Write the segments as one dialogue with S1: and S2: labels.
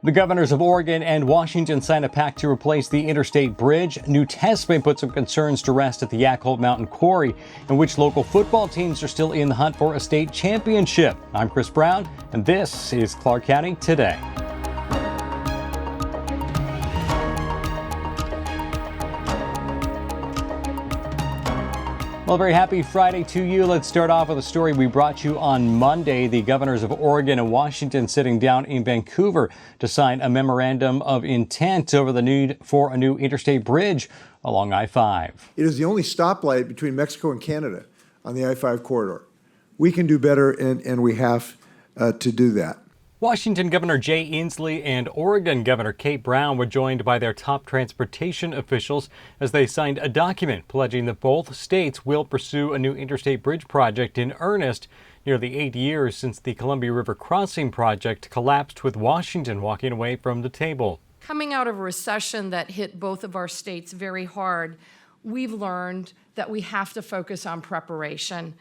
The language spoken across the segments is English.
S1: The governors of Oregon and Washington signed a pact to replace the Interstate bridge. New tests may put some concerns to rest at the Yacolt Mt Quarry, in which local football teams are still in the hunt for a state championship. I'm Chris Brown, and this is Clark County Today. Well, very happy Friday to you. Let's start off with a story we brought you on Monday. The governors of Oregon and Washington sitting down in Vancouver to sign a memorandum of intent over the need for a new interstate bridge along I-5.
S2: It is the only stoplight between Mexico and Canada on the I-5 corridor. We can do better, and we have to do that.
S1: Washington Governor Jay Inslee and Oregon Governor Kate Brown were joined by their top transportation officials as they signed a document pledging that both states will pursue a new interstate bridge project in earnest, nearly 8 years since the Columbia River Crossing project collapsed, with Washington walking away from the table.
S3: Coming out of a recession that hit both of our states very hard, we've learned that we have to focus on preparation.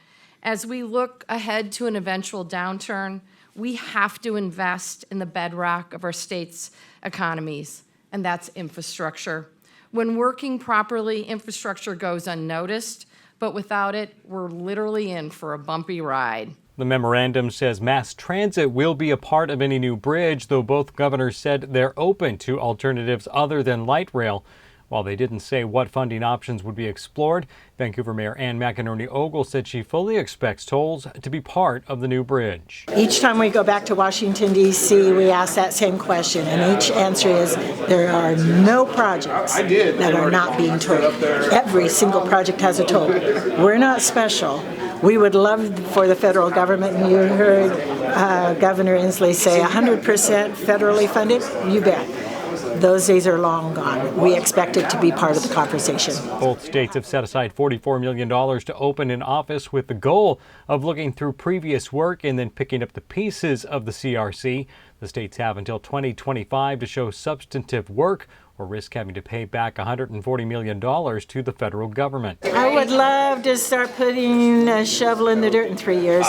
S3: As we look ahead to an eventual downturn, we have to invest in the bedrock of our state's economies, and that's infrastructure. When working properly, infrastructure goes unnoticed, but without it, we're literally in for a bumpy ride.
S1: The memorandum says mass transit will be a part of any new bridge, though both governors said they're open to alternatives other than light rail. While they didn't say what funding options would be explored, Vancouver Mayor Ann McInerney-Ogle said she fully expects tolls to be part of the new bridge.
S4: Each time we go back to Washington, D.C., we ask that same question, and each answer is there are no projects that are not being tolled. Every single project has a toll. We're not special. We would love for the federal government, and you heard Governor Inslee say 100% federally funded. You bet. Those days are long gone. We expect it to be part of the conversation.
S1: Both states have set aside $44 million to open an office with the goal of looking through previous work and then picking up the pieces of the CRC. The states have until 2025 to show substantive work or risk having to pay back $140 million to the federal government.
S4: I would love to start putting a shovel in the dirt in 3 years.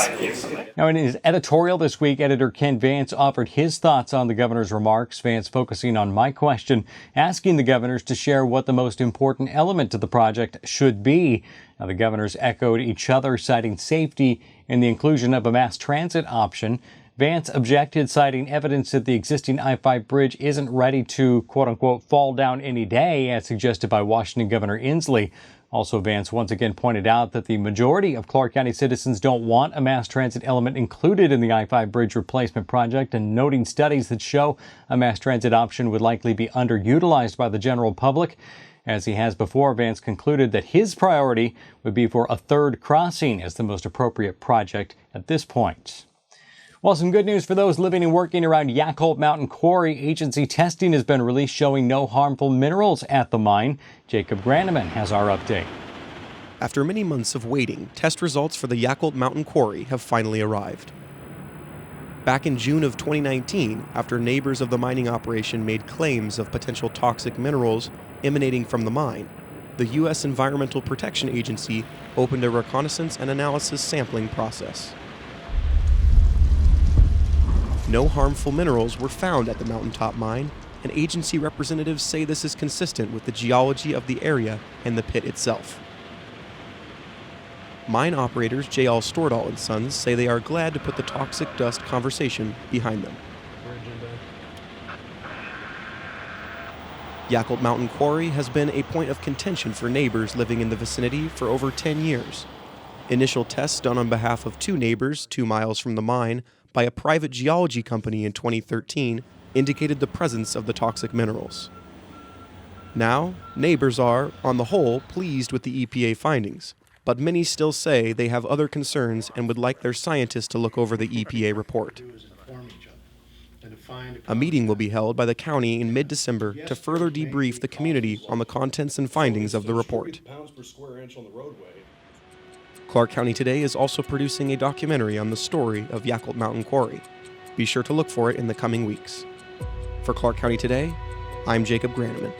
S1: Now, in his editorial this week, editor Ken Vance offered his thoughts on the governor's remarks. Vance focusing on my question, asking the governors to share what the most important element to the project should be. Now, the governors echoed each other, citing safety and the inclusion of a mass transit option. Vance objected, citing evidence that the existing I-5 bridge isn't ready to, quote-unquote, fall down any day, as suggested by Washington Governor Inslee. Also, Vance once again pointed out that the majority of Clark County citizens don't want a mass transit element included in the I-5 bridge replacement project, and noting studies that show a mass transit option would likely be underutilized by the general public. As he has before, Vance concluded that his priority would be for a third crossing as the most appropriate project at this point. Well, some good news for those living and working around Yacolt Mt Quarry. Agency testing has been released showing no harmful minerals at the mine. Jacob Granneman has our update.
S5: After many months of waiting, test results for the Yacolt Mt Quarry have finally arrived. Back in June of 2019, after neighbors of the mining operation made claims of potential toxic minerals emanating from the mine, the U.S. Environmental Protection Agency opened a reconnaissance and analysis sampling process. No harmful minerals were found at the mountaintop mine, and agency representatives say this is consistent with the geology of the area and the pit itself. Mine operators J.L. Stordahl and Sons say they are glad to put the toxic dust conversation behind them. Yacolt Mt Quarry has been a point of contention for neighbors living in the vicinity for over 10 years. Initial tests done on behalf of two neighbors 2 miles from the mine by a private geology company in 2013 indicated the presence of the toxic minerals. Now, neighbors are, on the whole, pleased with the EPA findings, but many still say they have other concerns and would like their scientists to look over the EPA report. A meeting will be held by the county in mid-December to further debrief the community on the contents and findings of the report. Clark County Today is also producing a documentary on the story of Yacolt Mt Quarry. Be sure to look for it in the coming weeks. For Clark County Today, I'm Jacob Granneman.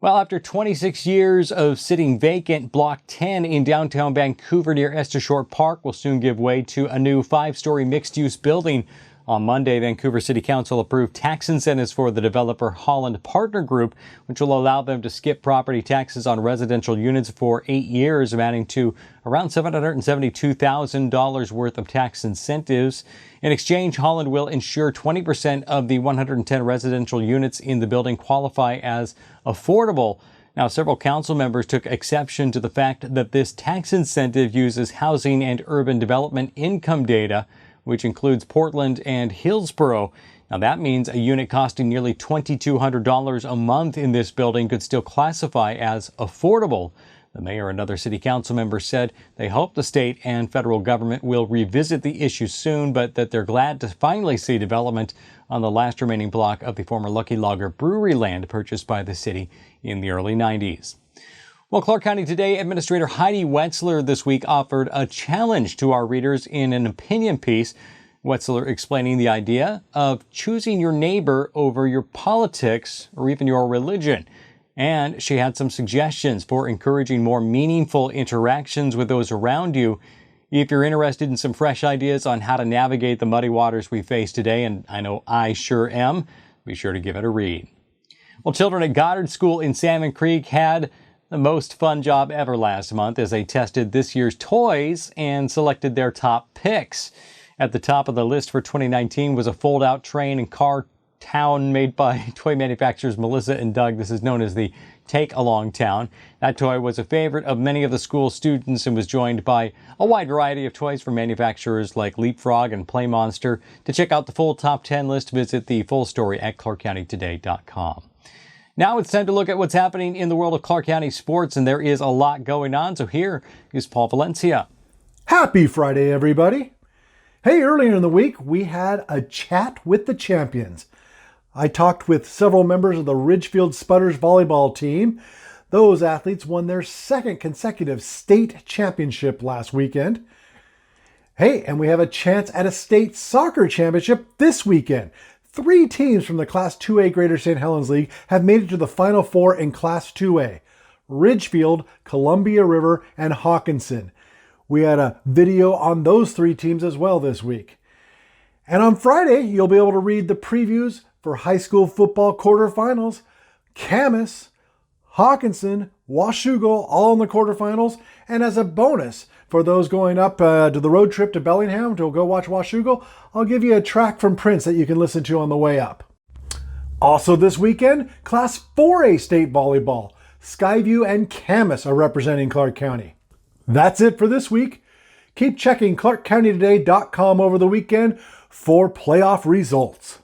S1: Well, after 26 years of sitting vacant, Block 10 in downtown Vancouver near Esther Short Park will soon give way to a new 5-story mixed-use building On Monday, Vancouver City Council approved tax incentives for the developer Holland Partner Group, which will allow them to skip property taxes on residential units for 8 years, amounting to around $772,000 worth of tax incentives. In exchange, Holland will ensure 20% of the 110 residential units in the building qualify as affordable. Now, several council members took exception to the fact that this tax incentive uses housing and urban development income data, which includes Portland and Hillsborough. Now, that means a unit costing nearly $2,200 a month in this building could still classify as affordable. The mayor and other city council members said they hope the state and federal government will revisit the issue soon, but that they're glad to finally see development on the last remaining block of the former Lucky Logger brewery land purchased by the city in the early 90s. Well, Clark County Today Administrator Heidi Wetzler this week offered a challenge to our readers in an opinion piece. Wetzler explaining the idea of choosing your neighbor over your politics or even your religion. And she had some suggestions for encouraging more meaningful interactions with those around you. If you're interested in some fresh ideas on how to navigate the muddy waters we face today, and I know I sure am, be sure to give it a read. Well, children at Goddard School in Salmon Creek had the most fun job ever last month as they tested this year's toys and selected their top picks. At the top of the list for 2019 was a fold-out train and car town made by toy manufacturers Melissa and Doug. This is known as the Take Along Town. That toy was a favorite of many of the school students and was joined by a wide variety of toys from manufacturers like Leapfrog and Play Monster. To check out the full top 10 list, visit the full story at clarkcountytoday.com. Now it's time to look at what's happening in the world of Clark County sports, and there is a lot going on. So here is Paul Valencia.
S6: Happy Friday, everybody. Hey, earlier in the week, we had a chat with the champions. I talked with several members of the Ridgefield Spudders volleyball team. Those athletes won their second consecutive state championship last weekend. Hey, and we have a chance at a state soccer championship this weekend. 3 teams from the Class 2A Greater St. Helens League have made it to the Final Four in Class 2A. Ridgefield, Columbia River, and Hockinson. We had a video on those 3 teams as well this week. And on Friday, you'll be able to read the previews for high school football quarterfinals. Camas, Hockinson, Washougal, all in the quarterfinals. And as a bonus, for those going up to the road trip to Bellingham to go watch Washougal, I'll give you a track from Prince that you can listen to on the way up. Also this weekend, Class 4A state volleyball. Skyview and Camas are representing Clark County. That's it for this week. Keep checking clarkcountytoday.com over the weekend for playoff results.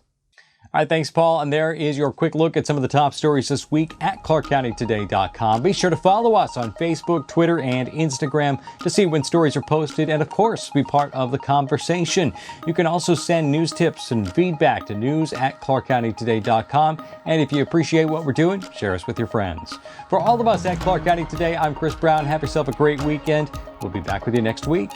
S1: All right, thanks, Paul. And there is your quick look at some of the top stories this week at clarkcountytoday.com. Be sure to follow us on Facebook, Twitter, and Instagram to see when stories are posted and, of course, be part of the conversation. You can also send news tips and feedback to news@clarkcountytoday.com. And if you appreciate what we're doing, share us with your friends. For all of us at Clark County Today, I'm Chris Brown. Have yourself a great weekend. We'll be back with you next week.